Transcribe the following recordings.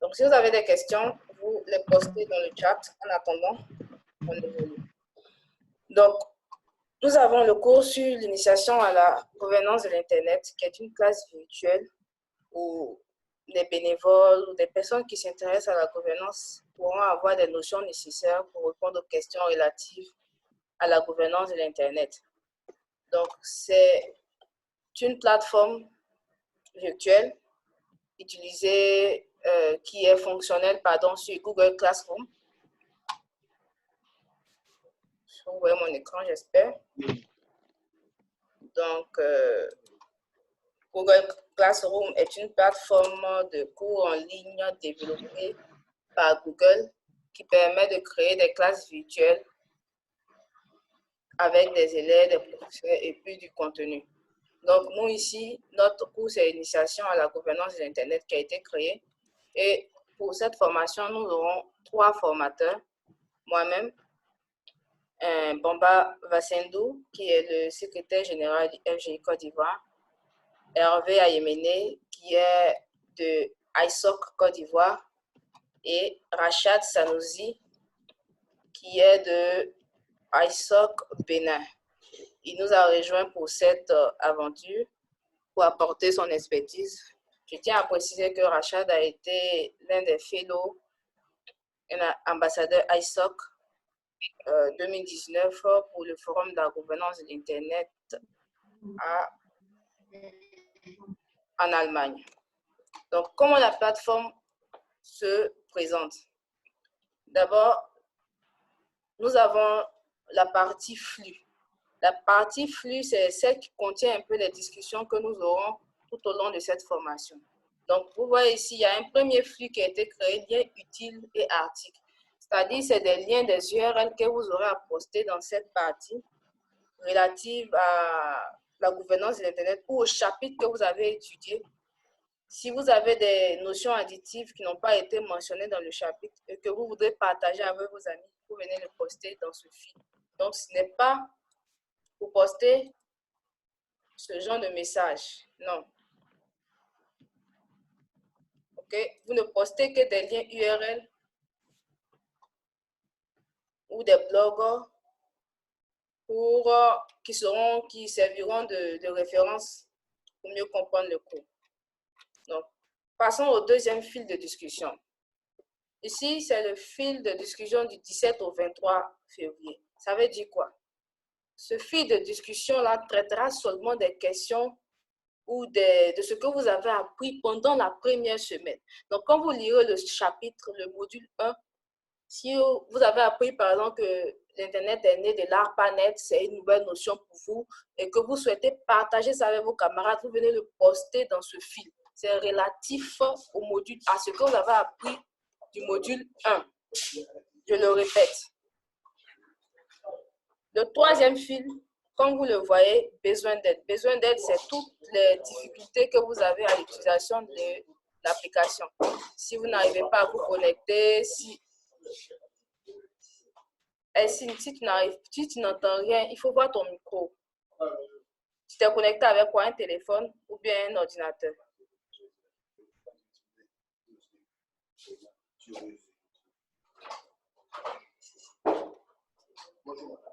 Donc, si vous avez des questions, vous les postez dans le chat. En attendant, on évolue. Donc, nous avons le cours sur l'initiation à la gouvernance de l'Internet, qui est une classe virtuelle où les bénévoles ou des personnes qui s'intéressent à la gouvernance pourront avoir des notions nécessaires pour répondre aux questions relatives à la gouvernance de l'Internet. Donc, c'est une plateforme virtuelle utilisée, qui est fonctionnelle sur Google Classroom. Vous voyez mon écran, j'espère. Donc, Google Classroom est une plateforme de cours en ligne développée par Google qui permet de créer des classes virtuelles avec des élèves, des professeurs et puis du contenu. Donc, nous ici, notre cours, c'est l'initiation à la gouvernance de l'Internet qui a été créée. Et pour cette formation, nous aurons 3 formateurs. Moi-même, Bamba Vassendou, qui est le secrétaire général du FGI Côte d'Ivoire. Hervé Ayemene, qui est de ISOC Côte d'Ivoire. Et Rachad Sanoussi, qui est de ISOC Bénin. Il nous a rejoint pour cette aventure, pour apporter son expertise. Je tiens à préciser que Rachad a été l'un des fellows ambassadeurs ISOC 2019 pour le Forum de la gouvernance de l'Internet en Allemagne. Donc, comment la plateforme se présente? D'abord, nous avons la partie flux. La partie flux, c'est celle qui contient un peu les discussions que nous aurons tout au long de cette formation. Donc, vous voyez ici, il y a un premier flux qui a été créé, liens utiles et articles. C'est-à-dire, c'est des liens, des URL que vous aurez à poster dans cette partie relative à la gouvernance de l'Internet ou au chapitre que vous avez étudié. Si vous avez des notions additives qui n'ont pas été mentionnées dans le chapitre et que vous voudrez partager avec vos amis, vous venez le poster dans ce fil. Donc, ce n'est pas pour poster ce genre de message. Non. OK? Vous ne postez que des liens URL ou des blogs qui serviront de référence pour mieux comprendre le cours. Donc, passons au deuxième fil de discussion. Ici, c'est le fil de discussion du 17 au 23 février. Ça veut dire quoi? Ce fil de discussion-là traitera seulement des questions ou de ce que vous avez appris pendant la première semaine. Donc, quand vous lirez le chapitre, le module 1, si vous avez appris, par exemple, que l'Internet est né de l'ARPANET, c'est une nouvelle notion pour vous, et que vous souhaitez partager ça avec vos camarades, vous venez le poster dans ce fil. C'est relatif au module, à ce que vous avez appris du module 1. Je le répète. Le troisième fil, comme vous le voyez, besoin d'aide. Besoin d'aide, c'est toutes les difficultés que vous avez à l'utilisation de l'application. Si vous n'arrivez pas à vous connecter, si tu n'entends rien, il faut voir ton micro. Tu t'es connecté avec quoi? Un téléphone ou bien un ordinateur?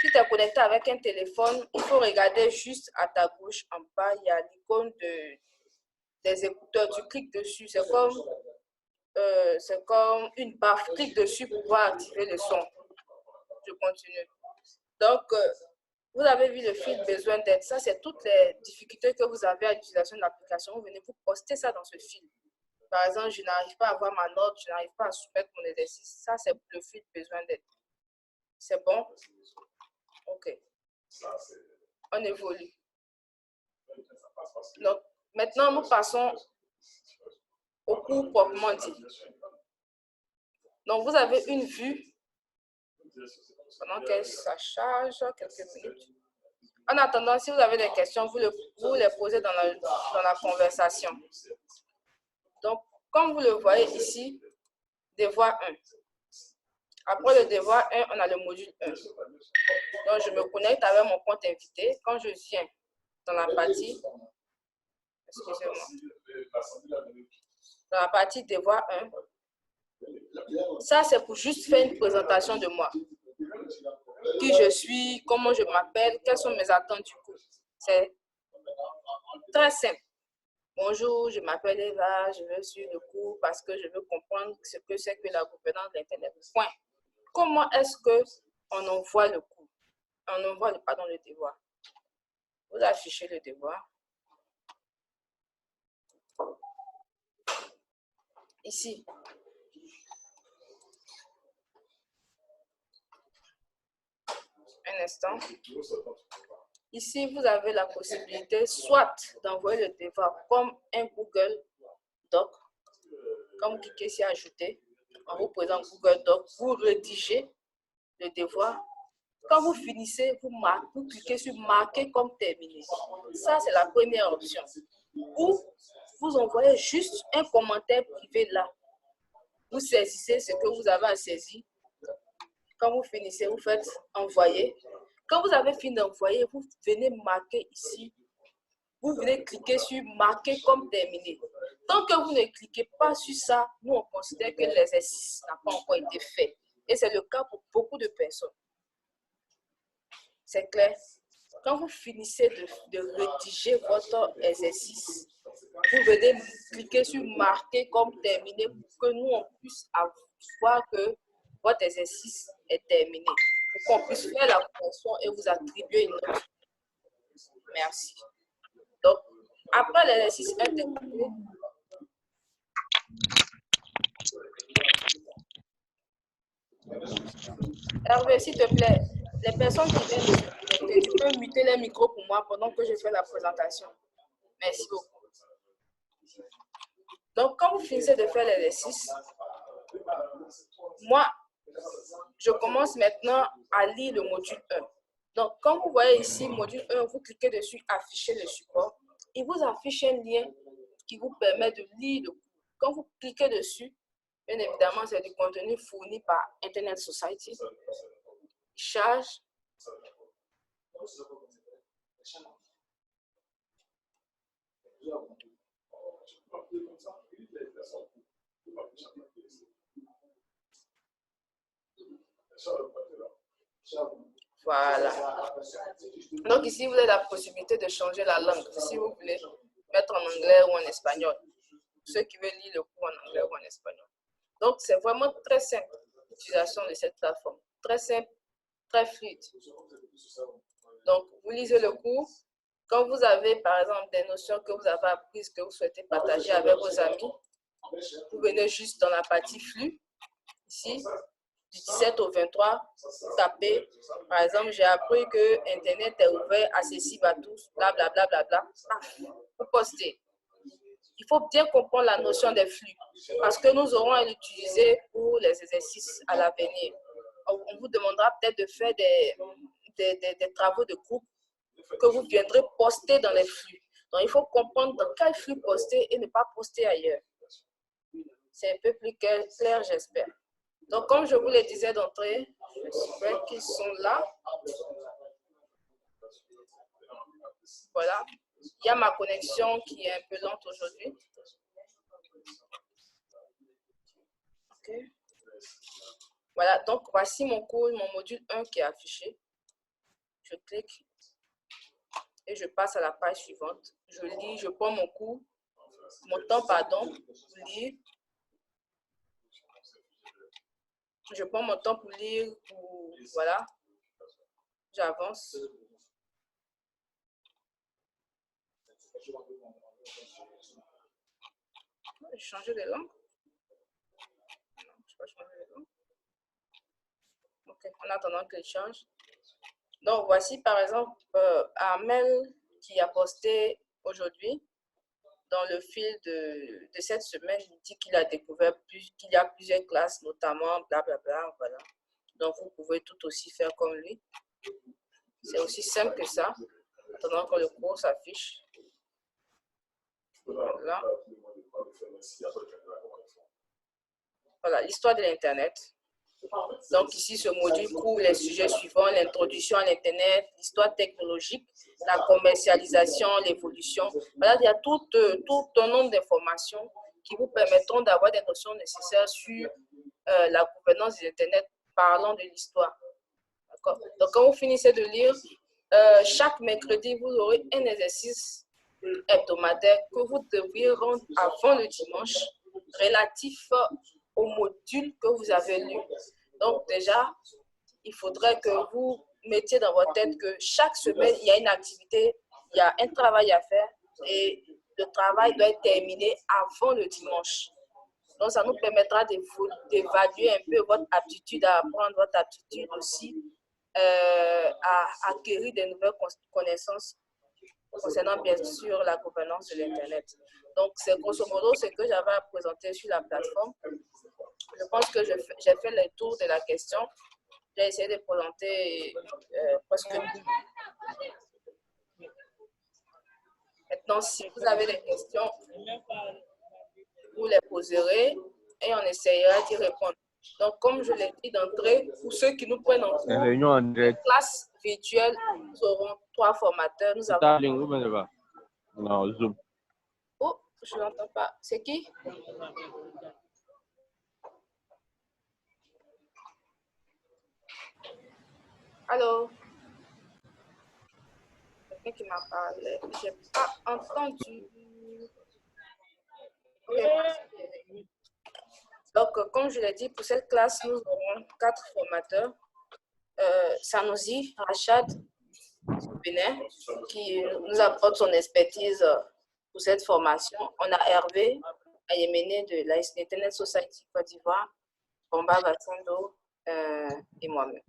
Si tu es connecté avec un téléphone, il faut regarder juste à ta gauche en bas, il y a l'icône des écouteurs. Tu cliques dessus, c'est comme une baffe. Clique dessus pour pouvoir activer le son. Je continue. Donc, vous avez vu le fil besoin d'aide. Ça, c'est toutes les difficultés que vous avez à l'utilisation de l'application. Vous venez vous poster ça dans ce fil. Par exemple, je n'arrive pas à avoir ma note, je n'arrive pas à soumettre mon exercice. Ça, c'est le fil besoin d'aide. C'est bon? OK. On évolue. Donc, maintenant, nous passons au cours proprement dit. Donc, vous avez une vue pendant que ça charge quelques minutes. En attendant, si vous avez des questions, vous les posez dans la conversation. Donc, comme vous le voyez ici, devoir 1. Après le devoir 1, on a le module 1. Donc, je me connecte avec mon compte invité. Quand je viens dans la partie, excusez-moi, dans la partie devoir 1, Ça, c'est pour juste faire une présentation de moi. Qui je suis, comment je m'appelle, quelles sont mes attentes du cours. C'est très simple. Bonjour, je m'appelle Eva, je veux suivre le cours parce que je veux comprendre ce que c'est que la gouvernance de l'Internet. Point. Comment est-ce qu'on envoie le cours? On envoie le devoir. Vous affichez le devoir. Ici. Un instant. Ici, vous avez la possibilité soit d'envoyer le devoir comme un Google Doc. Quand vous cliquez ici Ajouter, on vous présente Google Doc. Vous rédigez le devoir. Quand vous finissez, vous cliquez sur Marquer comme terminé. Ça, c'est la première option. Ou vous envoyez juste un commentaire privé là. Vous saisissez ce que vous avez à saisir. Quand vous finissez, vous faites envoyer. Quand vous avez fini d'envoyer, vous venez marquer ici. Vous venez cliquer sur marquer comme terminé. Tant que vous ne cliquez pas sur ça, nous on considère que l'exercice n'a pas encore été fait. Et c'est le cas pour beaucoup de personnes. C'est clair? Quand vous finissez de rédiger votre exercice, vous venez cliquer sur marquer comme terminé pour que nous on puisse voir que votre exercice est terminé. Pour qu'on puisse faire la correction et vous attribuer une note. Merci. Donc, après l'exercice intégré, Hervé, s'il te plaît, les personnes qui viennent de se connecter, tu peux muter les micros pour moi pendant que je fais la présentation. Merci beaucoup. Donc, quand vous finissez de faire l'exercice, moi, je commence maintenant à lire le module 1. Donc, quand vous voyez ici, module 1, vous cliquez dessus, afficher le support. Il vous affiche un lien qui vous permet de lire le cours. Quand vous cliquez dessus, bien évidemment, c'est du contenu fourni par Internet Society. Charge. Voilà. Donc ici, vous avez la possibilité de changer la langue, si vous voulez mettre en anglais ou en espagnol. Ceux qui veulent lire le cours en anglais ou en espagnol. Donc, c'est vraiment très simple, l'utilisation de cette plateforme. Très simple, très fluide. Donc, vous lisez le cours. Quand vous avez, par exemple, des notions que vous avez apprises, que vous souhaitez partager avec vos amis, vous venez juste dans la partie flux, ici, du 17 au 23, vous tapez, par exemple, j'ai appris que Internet est ouvert, accessible à tous, blablabla, bla, bla, bla. Vous postez. Il faut bien comprendre la notion des flux, parce que nous aurons à l'utiliser pour les exercices à l'avenir. On vous demandera peut-être de faire des travaux de groupe que vous viendrez poster dans les flux. Donc, il faut comprendre dans quel flux poster et ne pas poster ailleurs. C'est un peu plus clair, j'espère. Donc, comme je vous le disais d'entrée, j'espère qu'ils sont là. Voilà. Il y a ma connexion qui est un peu lente aujourd'hui. OK. Voilà, donc voici mon cours, mon module 1 qui est affiché. Je clique et je passe à la page suivante. Je lis, je prends mon cours, mon temps, pardon, pour lire. Je prends mon temps pour lire, voilà, j'avance. J'ai changé de langue. Non, je ne vais pas changer de langue. Ok, en attendant qu'il change. Donc, voici par exemple Armel qui a posté aujourd'hui dans le fil de cette semaine. Il dit qu'il a découvert qu'il y a plusieurs classes, notamment blablabla. Voilà. Donc, vous pouvez tout aussi faire comme lui. C'est aussi simple que ça. Attendant que le cours s'affiche. Voilà. Voilà, l'histoire de l'Internet. Donc ici, ce module couvre les sujets suivants: l'introduction à l'Internet, l'histoire technologique, la commercialisation, l'évolution. Voilà, il y a tout un nombre d'informations qui vous permettront d'avoir des notions nécessaires sur la gouvernance de l'Internet, parlant de l'histoire. Donc, quand vous finissez de lire, chaque mercredi, vous aurez un exercice hebdomadaire que vous devriez rendre avant le dimanche, relatif au module que vous avez lu. Donc déjà, il faudrait que vous mettiez dans votre tête que chaque semaine, il y a une activité, il y a un travail à faire et le travail doit être terminé avant le dimanche. Donc, ça nous permettra d'évaluer un peu votre aptitude à apprendre, votre aptitude aussi à acquérir de nouvelles connaissances concernant bien sûr la gouvernance de l'Internet. Donc, c'est grosso modo ce que j'avais à présenter sur la plateforme. Je pense que j'ai fait le tour de la question. J'ai essayé de présenter presque. Maintenant, si vous avez des questions, vous les poserez et on essayera d'y répondre. Donc, comme je l'ai dit d'entrée, pour ceux qui nous prennent en cours, les classes virtuelles, nous aurons 3 formateurs. Nous avons... Non, Zoom. Oh, je ne l'entends pas. C'est qui? Allô? Quelqu'un qui m'a parlé. Je n'ai pas entendu. Okay. Donc, comme je l'ai dit, pour cette classe, nous aurons 4 formateurs. Sanoussi Rachad Benin, qui nous apporte son expertise pour cette formation. On a Hervé Ayemene de la Internet Society Côte d'Ivoire, Bomba Bassando et moi-même.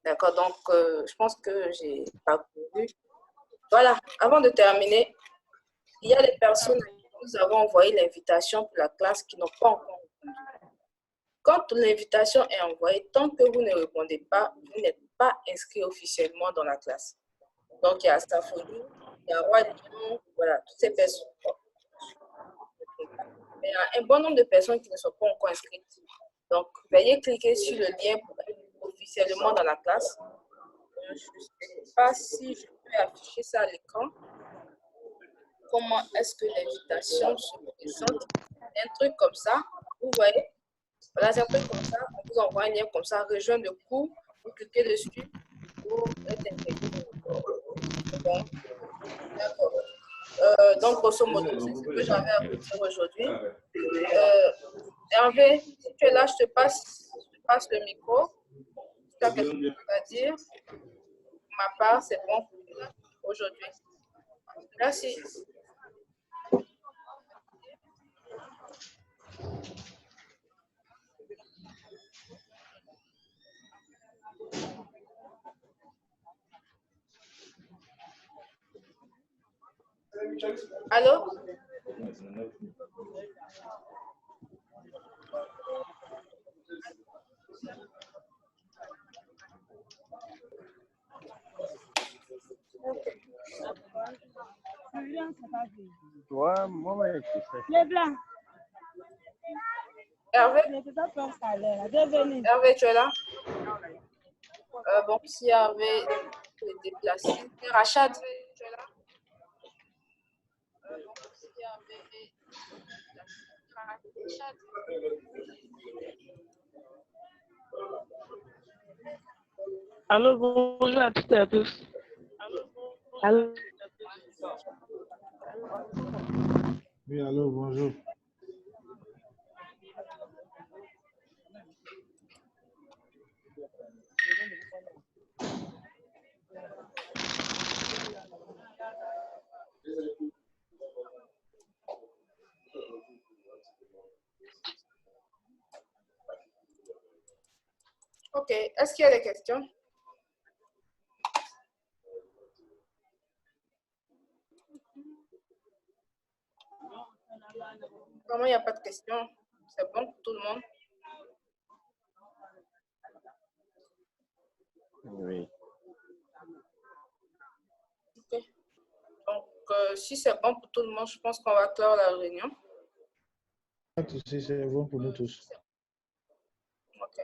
D'accord, donc je pense que j'ai parcouru. Voilà, avant de terminer, il y a des personnes à qui nous avons envoyé l'invitation pour la classe qui n'ont pas encore répondu. Quand l'invitation est envoyée, tant que vous ne répondez pas, vous n'êtes pas inscrit officiellement dans la classe. Donc, il y a Stafoni, il y a Roi Lion, voilà, toutes ces personnes. Mais il y a un bon nombre de personnes qui ne sont pas encore inscrites. Donc, veuillez cliquer sur le lien pour être officiellement dans la classe. Je ne sais pas si je peux afficher ça à l'écran. Comment est-ce que l'invitation se présente? Un truc comme ça, vous voyez? Voilà, c'est un truc comme ça. On vous envoie un lien comme ça, rejoindre le cours, vous cliquez dessus pour être intégré. Bon, d'accord. Donc, grosso modo, c'est ce que j'avais à vous dire aujourd'hui. Hervé, si tu es là, je te passe le micro. Tu as quelque chose à dire? Pour ma part, c'est bon aujourd'hui. Merci. Allô? Ouais, moi, Les blancs. Hervé? Hervé, tu es là? Bon, si Hervé est déplacé. Rachad, tu es là? Bon, si Hervé est déplacé. Rachad. Allô, bonjour à toutes et à tous. Allô. Oui, allô, bonjour. Ok, est-ce qu'il y a des questions? Vraiment, il n'y a pas de questions. C'est bon pour tout le monde? Oui. Ok. Donc, si c'est bon pour tout le monde, je pense qu'on va clore la réunion. Pas de souci, c'est bon pour nous tous. Ok.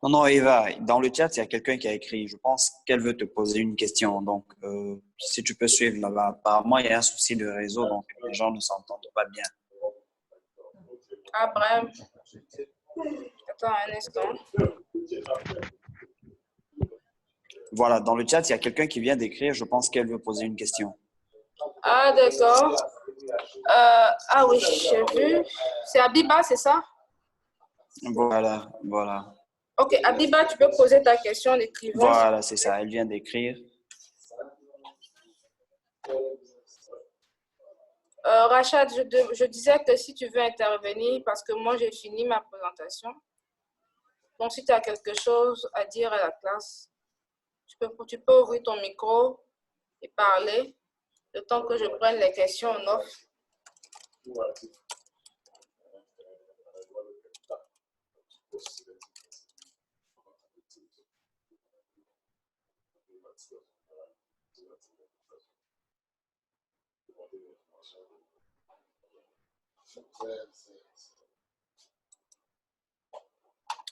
Non, non, Eva, dans le chat, il y a quelqu'un qui a écrit. Je pense qu'elle veut te poser une question. Donc, si tu peux suivre là-bas. Apparemment, il y a un souci de réseau, donc les gens ne s'entendent pas bien. Abraham, attends un instant. Voilà, dans le chat, il y a quelqu'un qui vient d'écrire. Je pense qu'elle veut poser une question. Ah, d'accord. Ah oui, j'ai vu. C'est Abiba, c'est ça? Voilà, voilà. Ok, Abiba, tu peux poser ta question en écrivant. Voilà, c'est ça. Elle vient d'écrire. Rachad, je disais que si tu veux intervenir, parce que moi j'ai fini ma présentation. Donc, si tu as quelque chose à dire à la classe, tu peux ouvrir ton micro et parler le temps que je prenne les questions en off.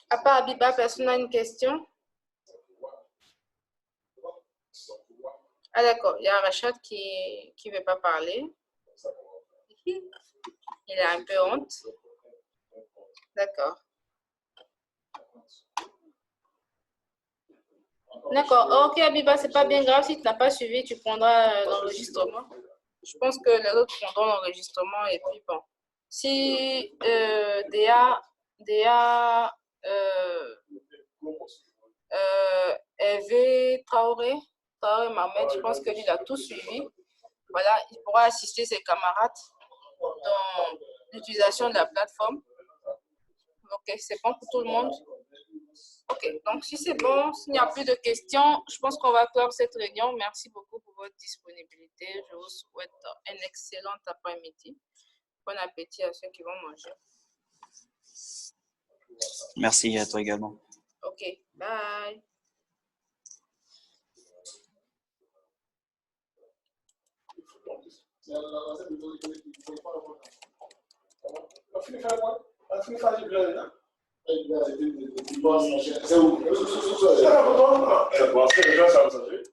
À part Abiba, personne n'a une question? Ah d'accord, il y a Rachad qui ne veut pas parler. Il a un peu honte. D'accord. D'accord. Ok, Abiba, c'est pas bien grave. Si tu n'as pas suivi, tu prendras l'enregistrement. Je pense que les autres prendront l'enregistrement et puis bon. Si Hervé Traoré Mohamed, je pense que lui, il a tout suivi. Voilà, il pourra assister ses camarades dans l'utilisation de la plateforme. Ok, c'est bon pour tout le monde? Ok, donc si c'est bon, s'il n'y a plus de questions, je pense qu'on va clore cette réunion. Merci beaucoup pour votre disponibilité. Je vous souhaite un excellent après-midi. Bon appétit à ceux qui vont manger. Merci à toi également. Ok, bye. C'est où? C'est